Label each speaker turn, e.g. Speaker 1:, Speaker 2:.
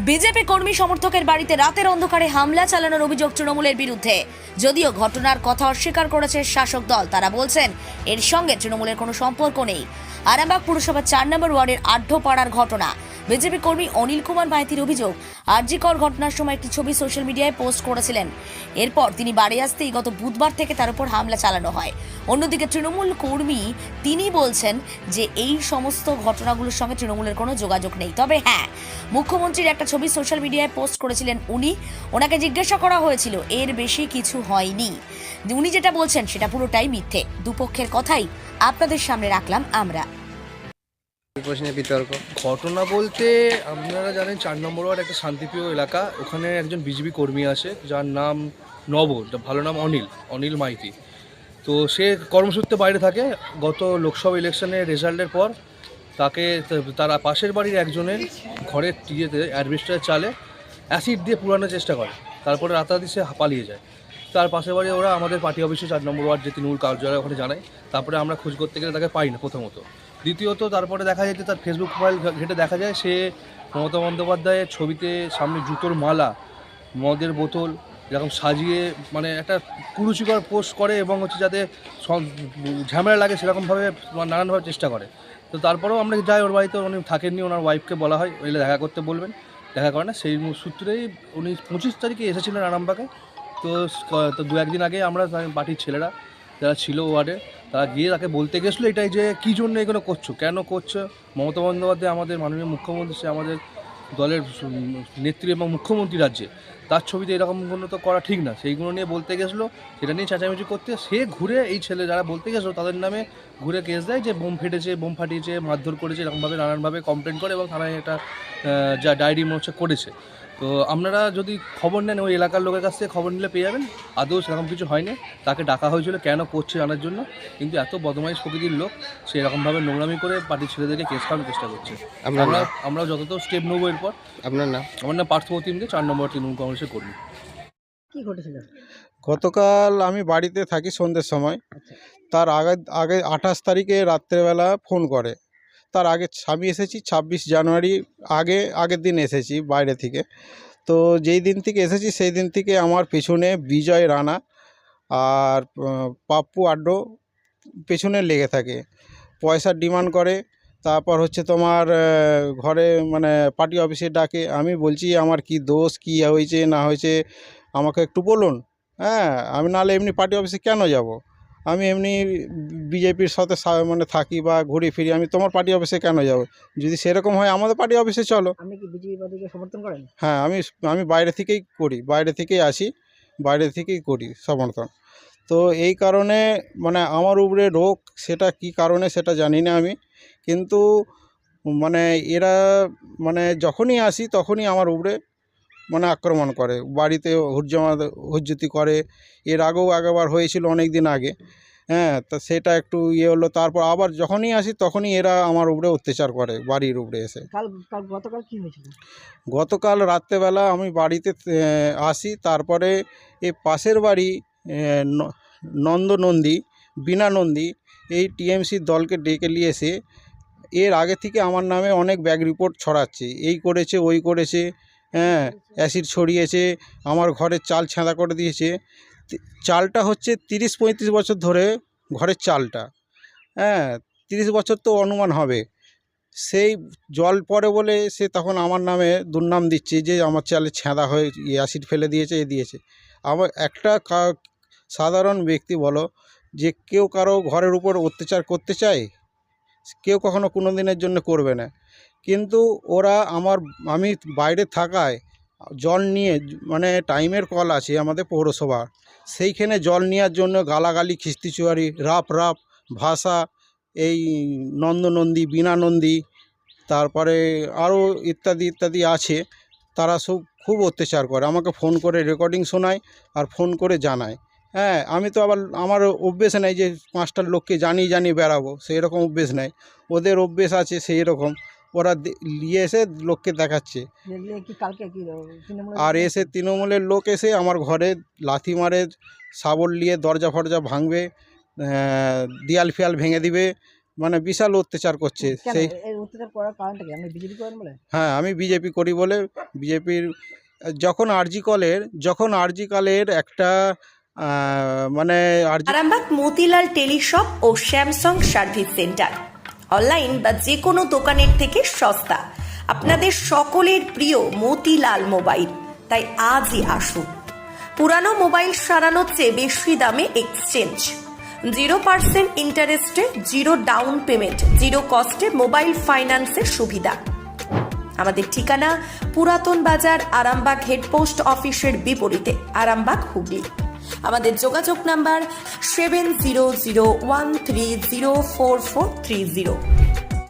Speaker 1: BJP কর্মী সমর্থকের বাড়িতে রাতের অন্ধকারে হামলা চালানোর অভিযোগ তৃণমূলের বিরুদ্ধে। যদিও ঘটনার কথা অস্বীকার করেছে শাসক দল, তারা বলছেন এর সঙ্গে তৃণমূলের কোনো সম্পর্ক নেই। আরামবাগ পুরসভা ৪ নম্বর ওয়ার্ডের আড্ডপাড়ার ঘটনা। বিজেপি কর্মী অনিল কুমার মাইতির অভিযোগ, আরজিকর ঘটনার সময় একটি ছবি সোশ্যাল মিডিয়ায় পোস্ট করেছিলেন। এরপর তিনি বাড়ি আসতেই গত বুধবার থেকে তার উপর হামলা চালানো হয়। অন্যদিকে তৃণমূল কর্মী তিনি বলছেন যে এই সমস্ত ঘটনাগুলোর সঙ্গে তৃণমূলের কোনো যোগাযোগ নেই। তবে হ্যাঁ, মুখ্যমন্ত্রীর একটা ছবি সোশ্যাল মিডিয়ায় পোস্ট করেছিলেন ওনাকে জিজ্ঞাসা করা হয়েছিল, এর বেশি কিছু হয়নি। উনি যেটা বলছেন সেটা পুরোটাই মিথ্যে। দুপক্ষের কথাই আপনাদের সামনে রাখলাম আমরা।
Speaker 2: প্রশ্নে বিতর্ক
Speaker 3: ঘটনা বলতে আপনারা জানেন ৪ নম্বর ওয়ার্ড একটা শান্তিপ্রিয় এলাকা। ওখানে একজন বিজেপি কর্মী আছে যার নাম ভালো নাম অনিল মাইতি। তো সে কর্মসূত্রে বাইরে থাকে। গত লোকসভা ইলেকশনের রেজাল্টের পর তাকে তার পাশের বাড়ির একজনের ঘরের টিয়েতে অ্যাডভেস্টারের চালে অ্যাসিড দিয়ে পুরানোর চেষ্টা করে। তারপরে রাতারাতি সে পালিয়ে যায়। তার পাশের বাড়ি ওরা আমাদের পার্টি অফিসে ৪ নম্বর ওয়ার্ড যে তৃণমূল কার্যালয় ওখানে জানায়। তারপরে আমরা খোঁজ করতে গেলে তাকে পাই না প্রথমত। দ্বিতীয়ত তারপরে দেখা যায় যে তার ফেসবুক প্রোফাইল ঘেঁটে দেখা যায় সে মমতা বন্দ্যোপাধ্যায়ের ছবিতে সামনে জুতোর মালা, মদের বোতল এরকম সাজিয়ে মানে একটা কুরুচিকর পোস্ট করে এবং হচ্ছে যাতে ঝামেলা লাগে সেরকমভাবে নানানভাবে চেষ্টা করে। তো তারপরেও আমরা যাই ওর বাড়িতে, উনি থাকেননি। ওনার ওয়াইফকে বলা হয় এলে দেখা করতে বলবেন, দেখা করে না। সেই সূত্রেই উনি ২৫ তারিখে এসেছিলেন আরামবাগে। তো ২-১ দিন আগে আমরা পার্টির ছেলেরা যারা ছিল ওয়ার্ডে তারা গিয়ে তাকে বলতে গেছিলো এটাই যে কী জন্য এগুলো করছো, কেন করছো। মমতা বন্দ্যোপাধ্যায় আমাদের মাননীয় মুখ্যমন্ত্রী, সে আমাদের দলের নেত্রী এবং মুখ্যমন্ত্রী রাজ্যে, তার ছবিতে এরকম কোনো তো করা ঠিক না। সেইগুলো নিয়ে বলতে গেছিলো, সেটা নিয়ে চেঁচামেচি করতে সে ঘুরে এই ছেলে যারা বলতে গেছিলো তাদের নামে ঘুরে কেস দেয় যে বোম ফেটেছে, বোম ফাটিয়েছে, মারধর করেছে, এরকমভাবে নানানভাবে কমপ্লেন করে এবং থানায় একটা যা ডায়েরি মোছে করেছে। তো আপনারা যদি খবর নেন ওই এলাকার লোকের কাছ থেকে খবর নিলে পেয়ে যাবেন। আদৌ সেরকম কিছু হয়নি। তাকে ডাকা হয়েছিল কেন করছে জানার জন্য, কিন্তু এত বদমাইশ প্রকৃতির লোক সে এরকমভাবে নোংরামি করে পার্টির ছেলেদেরকে কেস খাওয়ানোর চেষ্টা করছে। আমরা যত স্টেপ নেবো এরপর।
Speaker 2: আপনার নাম?
Speaker 3: আমার নাম পার্থপ্রতিম দে, ৪ নম্বর তৃণমূল কংগ্রেসের কর্মী।
Speaker 4: কি ঘটেছিল?
Speaker 5: গতকাল আমি বাড়িতে থাকি সন্ধ্যের সময়। তার আগে ২৮ তারিখে রাত্রেবেলা ফোন করে। তার আগে আমি এসেছি ২৬ জানুয়ারি আগের দিন এসেছি বাইরে থেকে। তো যেই দিন থেকে এসেছি সেই দিন থেকে আমার পেছনে বিজয় রানা আর পাপ্পু আড্ডো পেছনে লেগে থাকে, পয়সার ডিমান্ড করে। তারপর হচ্ছে তোমার ঘরে মানে পার্টি অফিসে ডাকে। আমি বলছি আমার কি দোষ, কী হয়েছে না হয়েছে আমাকে একটু বলুন। হ্যাঁ, আমি নাহলে এমনি পার্টি অফিসে কেন যাব? আমি এমনি বিজেপির সাথে মানে থাকি বা ঘুরি ফিরি, আমি তোমার পার্টি অফিসে কেন যাব? যদি সেরকম হয় আমাদের পার্টি অফিসে চলো।
Speaker 4: আপনি কি বিজেপি পার্টিকে সমর্থন করেন?
Speaker 5: হ্যাঁ, আমি বাইরে থেকেই করি, বাইরে থেকেই আসি, বাইরে থেকেই করি সমর্থন। তো এই কারণে মানে আমার উপরে রোগ, সেটা কি কারণে সেটা জানি না আমি। কিন্তু মানে এরা মানে যখনই আসি তখনই আমার উপরে মানে আক্রমণ করে, বাড়িতে হুজ্জতি করে। এর আগেও আগেবার হয়েছিল অনেক দিন আগে। হ্যাঁ, তা সেটা একটু হলো। তারপর আবার যখনই আসি তখনই এরা আমার উপরে অত্যাচার করে বাড়ির উপরে এসে।
Speaker 4: গতকাল কি হয়েছিল?
Speaker 5: গতকাল রাত্রেবেলা আমি বাড়িতে আসি। তারপরে এই পাশের বাড়ি নন্দী বিনা নন্দী এই টিএমসির দলকে ডেকে নিয়ে এসে এর আগে থেকে আমার নামে অনেক ব্যাগ রিপোর্ট ছড়াচ্ছে, এই করেছে ওই করেছে। হ্যাঁ, অ্যাসিড ছড়িয়েছে, আমার ঘরের চাল ছেঁদা করে দিয়েছে। চালটা হচ্ছে ৩০-৩৫ বছর ধরে ঘরের চালটা। হ্যাঁ, ৩০ বছর তো অনুমান হবে। সেই জল পড়ে বলে সে তখন আমার নামে দুর্নাম দিচ্ছে যে আমার চালে ছেঁদা হয়ে অ্যাসিড ফেলে দিয়েছে, দিয়েছে। আমার একটা সাধারণ ব্যক্তি বলো যে কেউ কারো ঘরের উপর অত্যাচার করতে চায়? কেউ কখনো কোনো দিনের জন্য করবে না। কিন্তু ওরা আমি বাইরে থাকায় জল নিয়ে মানে টাইমের কল আছে আমাদের পৌরসভা, সেইখানে জল নেওয়ার জন্য গালাগালি, খিস্তিচুয়ারি, রাপ ভাষা, এই নন্দী বিনা নন্দী, তারপরে আরও ইত্যাদি আছে। তারা সব খুব অত্যাচার করে, আমাকে ফোন করে রেকর্ডিং শোনায় আর ফোন করে জানায়। হ্যাঁ, আমি তো আবার আমার অভ্যেস নেই যে ৫টা লোককে জানিয়ে বেড়াবো, সেই রকম অভ্যেস নেই। ওদের অভ্যেস আছে সেই রকম, ওরা নিয়ে এসে লোককে দেখাচ্ছে। আর এসে তৃণমূলের লোক এসে আমার ঘরে লাথি মারে, শাবল নিয়ে দরজা ফরজা ভাঙবে, দেয়াল ফিয়াল ভেঙে দিবে। মানে বিশাল অত্যাচার করছে।
Speaker 4: কেন
Speaker 5: সেই
Speaker 4: এই অত্যাচার করার কারণটা কি? আপনি বিজেপি করেন বলে?
Speaker 5: হ্যাঁ, আমি বিজেপি করি বলে বিজেপির যখন আরজি কালের একটা মানে
Speaker 6: আরামবাগ মতিলাল টেলিশপ ও স্যামসাং সার্ভিস সেন্টার অনলাইন বা যে কোনো দোকানের থেকে সস্তা আপনাদের সকলের প্রিয় মতিলাল মোবাইল। তাই আজই আসুন। পুরানো মোবাইল সারানোর চেয়ে বেশি দামে এক্সচেঞ্জ, 0% ইন্টারেস্টে, 0 ডাউন পেমেন্ট, 0 কস্টে মোবাইল ফাইন্যান্সের সুবিধা। আমাদের ঠিকানা পুরাতন বাজার, আরামবাগ হেডপোস্ট অফিসের বিপরীতে, আরামবাগ, হুগলি। আমাদের যোগাযোগ নাম্বার 7001304430।